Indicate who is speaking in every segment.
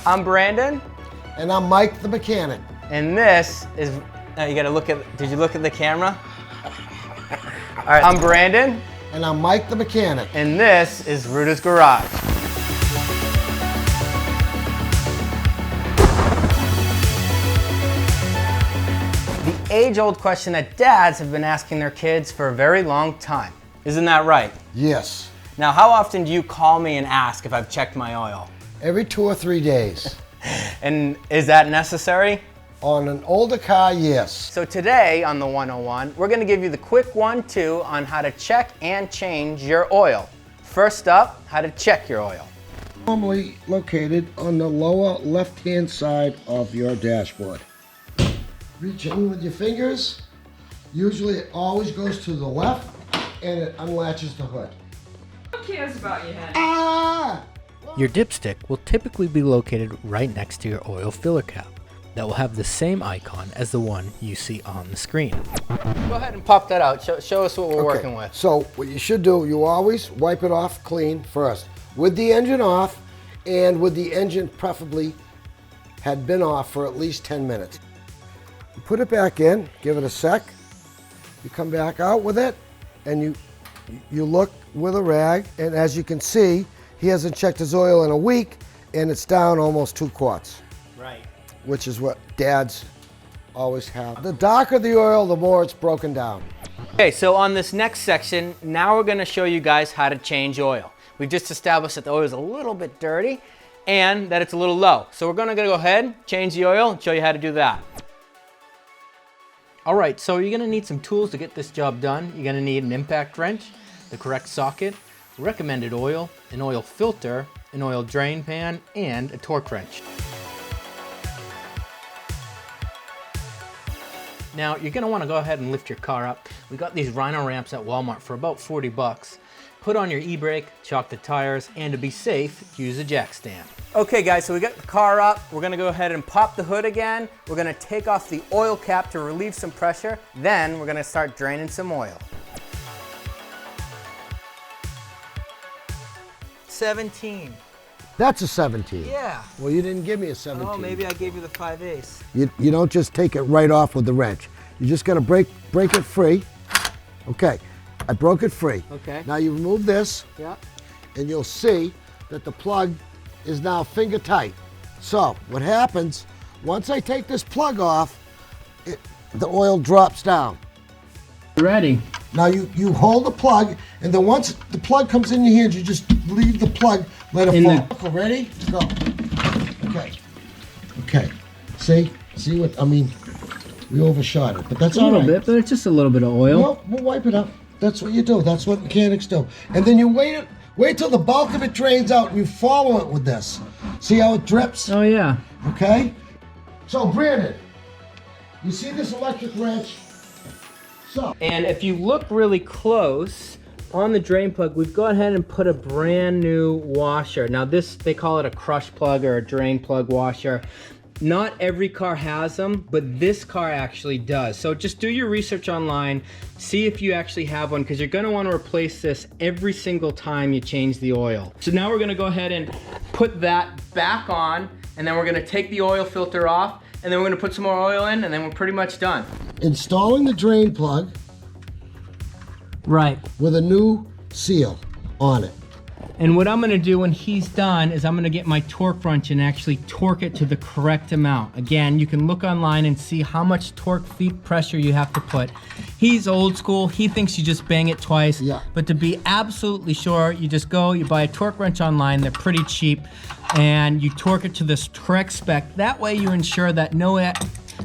Speaker 1: I'm Brandon.
Speaker 2: And I'm Mike the mechanic.
Speaker 1: And this is, you gotta look at, did you look at the camera? All right, I'm Brandon.
Speaker 2: And I'm Mike the mechanic.
Speaker 1: And this is Ruda's Garage. The age-old question that dads have been asking their kids for a very long time. Isn't that right?
Speaker 2: Yes.
Speaker 1: Now, how often do you call me and ask if I've checked my oil?
Speaker 2: Every 2 or 3 days.
Speaker 1: And is that necessary?
Speaker 2: On an older car, yes.
Speaker 1: So today on the 101, we're gonna give you the quick 1-2 on how to check and change your oil. First up, how to check your oil.
Speaker 2: Normally located on the lower left-hand side of your dashboard. Reach in with your fingers. Usually it always goes to the left and it unlatches the hood.
Speaker 3: Who cares about your head?
Speaker 2: Ah!
Speaker 4: Your dipstick will typically be located right next to your oil filler cap. That will have the same icon as the one you see on the screen.
Speaker 1: Go ahead and pop that out. Show us what we're working with.
Speaker 2: So what you should do, you always wipe it off clean first. With the engine off and with the engine preferably had been off for at least 10 minutes. You put it back in, give it a sec. You come back out with it and you look with a rag, and as you can see, he hasn't checked his oil in a week and it's down almost 2 quarts.
Speaker 1: Right.
Speaker 2: Which is what dads always have. The darker the oil, the more it's broken down.
Speaker 1: Okay, so on this next section, now we're gonna show you guys how to change oil. We've just established that the oil is a little bit dirty and that it's a little low. So we're gonna go ahead, change the oil, and show you how to do that. All right, so you're gonna need some tools to get this job done. You're gonna need an impact wrench, the correct socket, recommended oil, an oil filter, an oil drain pan, and a torque wrench. Now, you're gonna wanna go ahead and lift your car up. We got these Rhino ramps at Walmart for about 40 bucks. Put on your e-brake, chock the tires, and to be safe, use a jack stand. Okay guys, so we got the car up. We're gonna go ahead and pop the hood again. We're gonna take off the oil cap to relieve some pressure. Then we're gonna start draining some oil. 17.
Speaker 2: That's a 17.
Speaker 1: Yeah.
Speaker 2: Well, you didn't give me a 17.
Speaker 1: Oh, maybe I gave you the 5/8.
Speaker 2: You don't just take it right off with the wrench. You just gotta break it free. Okay, I broke it free.
Speaker 1: Okay.
Speaker 2: Now you remove this,
Speaker 1: Yeah.
Speaker 2: and you'll see that the plug is now finger tight. So what happens, once I take this plug off, the oil drops down.
Speaker 1: Ready.
Speaker 2: Now you hold the plug, and then once the plug comes in your hand, you just leave the plug, let it fall. Ready? Go. Okay. Okay. See what I mean? We overshot it, but that's all right.
Speaker 4: A little bit, but it's just a little bit of oil.
Speaker 2: Well, we'll wipe it up. That's what you do. That's what mechanics do. And then you wait till the bulk of it drains out, and you follow it with this. See how it drips?
Speaker 4: Oh yeah.
Speaker 2: Okay? So Brandon, you see this electric wrench? So.
Speaker 1: And if you look really close on the drain plug, we've gone ahead and put a brand new washer. Now this, they call it a crush plug or a drain plug washer. Not every car has them, but this car actually does. So just do your research online, see if you actually have one, because you're gonna wanna replace this every single time you change the oil. So now we're gonna go ahead and put that back on, and then we're gonna take the oil filter off, and then we're gonna put some more oil in, and then we're pretty much done.
Speaker 2: Installing the drain plug
Speaker 1: Right.
Speaker 2: with a new seal on it.
Speaker 1: And what I'm gonna do when he's done is I'm gonna get my torque wrench and actually torque it to the correct amount. Again, you can look online and see how much torque feet pressure you have to put. He's old school, he thinks you just bang it twice.
Speaker 2: Yeah.
Speaker 1: But to be absolutely sure, you just go, you buy a torque wrench online, they're pretty cheap, and you torque it to this correct spec. That way you ensure that no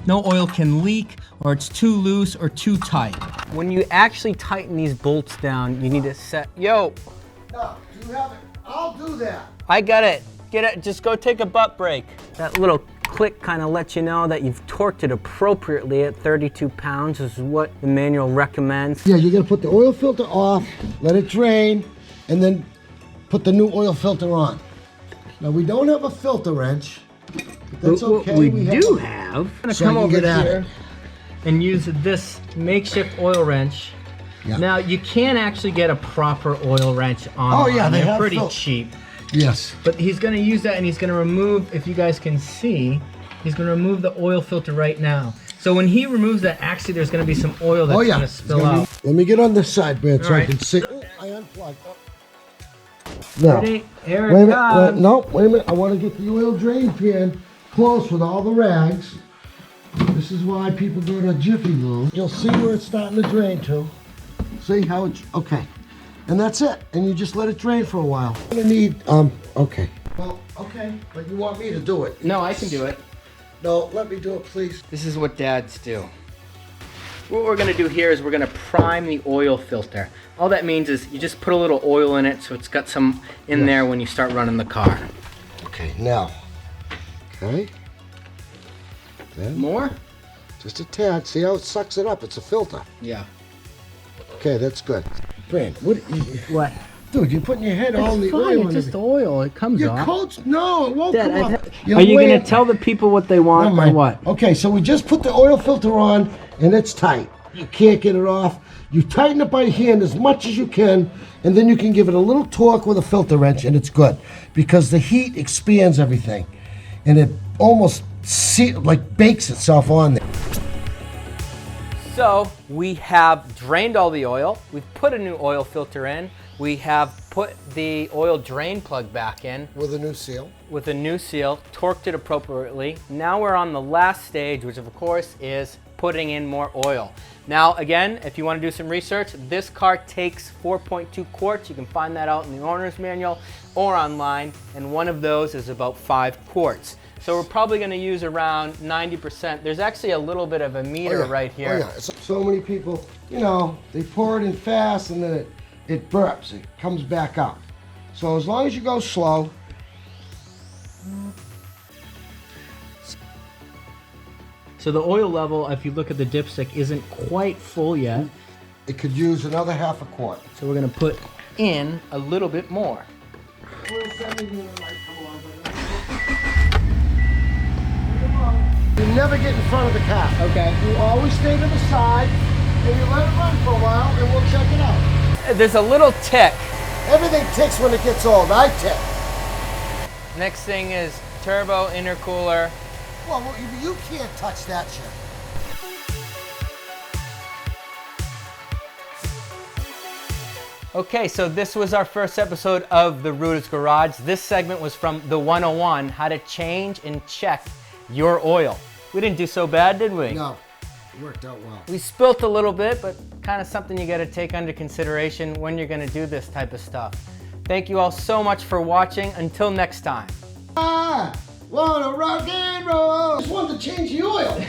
Speaker 1: oil can leak, or it's too loose or too tight. When you actually tighten these bolts down, you need to set,
Speaker 2: No, you have it. I'll do that.
Speaker 1: I got it. Get it, just go take a butt break. That little click kind of lets you know that you've torqued it appropriately at 32 pounds, is what the manual recommends.
Speaker 2: Yeah, you're gonna put the oil filter off, let it drain, and then put the new oil filter on. Now we don't have a filter wrench, but that's okay.
Speaker 1: What we do have, I'm gonna
Speaker 2: So
Speaker 1: come
Speaker 2: I can
Speaker 1: over
Speaker 2: get at
Speaker 1: here
Speaker 2: it.
Speaker 1: and use this makeshift oil wrench.
Speaker 2: Yeah.
Speaker 1: Now you can actually get a proper oil wrench online.
Speaker 2: Oh, yeah, they
Speaker 1: They're
Speaker 2: have
Speaker 1: pretty
Speaker 2: fil-
Speaker 1: cheap.
Speaker 2: Yes.
Speaker 1: But he's gonna use that and he's gonna remove, if you guys can see, he's gonna remove the oil filter right now. So when he removes that, actually there's gonna be some oil that's gonna spill out.
Speaker 2: Let me get on this side, Brad, so I
Speaker 1: Alright.
Speaker 2: can see. Oh, I unplugged. Now,
Speaker 1: Ready? Here
Speaker 2: wait a
Speaker 1: it
Speaker 2: minute.
Speaker 1: comes.
Speaker 2: No, wait a minute. I want to get the oil drain pan close with all the rags. This is why people go to Jiffy Lube. You'll see where it's starting to drain to. See how it's, okay. And that's it. And you just let it drain for a while. You're gonna need, okay. Well, okay, but you want me to do it.
Speaker 1: No, I can do it.
Speaker 2: No, let me do it, please.
Speaker 1: This is what dads do. What we're gonna do here is we're gonna prime the oil filter. All that means is you just put a little oil in it so it's got some in there when you start running the car.
Speaker 2: Okay, now. Okay. Then
Speaker 1: More?
Speaker 2: just a tad. See how it sucks it up? It's a filter.
Speaker 1: Yeah.
Speaker 2: Okay, that's good. Brand,
Speaker 1: What?
Speaker 2: dude, you're putting your head all in the
Speaker 1: Fine,
Speaker 2: oil.
Speaker 1: it's just oil. It comes
Speaker 2: Your
Speaker 1: off.
Speaker 2: coats? No, it won't
Speaker 1: Dad,
Speaker 2: come off.
Speaker 1: are you gonna tell the people what they want
Speaker 2: Never
Speaker 1: or
Speaker 2: mind.
Speaker 1: what?
Speaker 2: Okay, so we just put the oil filter on and it's tight. You can't get it off. You tighten it by hand as much as you can, and then you can give it a little torque with a filter wrench, and it's good because the heat expands everything, and it almost like bakes itself on there.
Speaker 1: So we have drained all the oil. We've put a new oil filter in. We have put the oil drain plug back in
Speaker 2: With a new seal.
Speaker 1: with a new seal, torqued it appropriately. Now we're on the last stage, which of course is putting in more oil. Now again, if you want to do some research, this car takes 4.2 quarts. You can find that out in the owner's manual or online, and one of those is about 5 quarts. So we're probably going to use around 90%. There's actually a little bit of a meter right here.
Speaker 2: Oh yeah. So many people, you know, they pour it in fast and then it burps. It comes back up. So as long as you go slow.
Speaker 1: So the oil level, if you look at the dipstick, isn't quite full yet.
Speaker 2: It could use another half a quart.
Speaker 1: So we're going to put in a little bit more.
Speaker 2: You never get in front of the car.
Speaker 1: Okay.
Speaker 2: You always stay to the side and you let it run for a while and we'll check it out.
Speaker 1: There's a little tick.
Speaker 2: Everything ticks when it gets old. I tick.
Speaker 1: Next thing is turbo intercooler.
Speaker 2: Well, you can't touch that shit.
Speaker 1: Okay, so this was our first episode of the Router's Garage. This segment was from the 101, how to change and check your oil. We didn't do so bad, did we?
Speaker 2: No, it worked out well.
Speaker 1: We spilt a little bit, but kind of something you got to take under consideration when you're going to do this type of stuff. Thank you all so much for watching. Until next time.
Speaker 2: Wanna rock and roll. Just wanted to change the oil.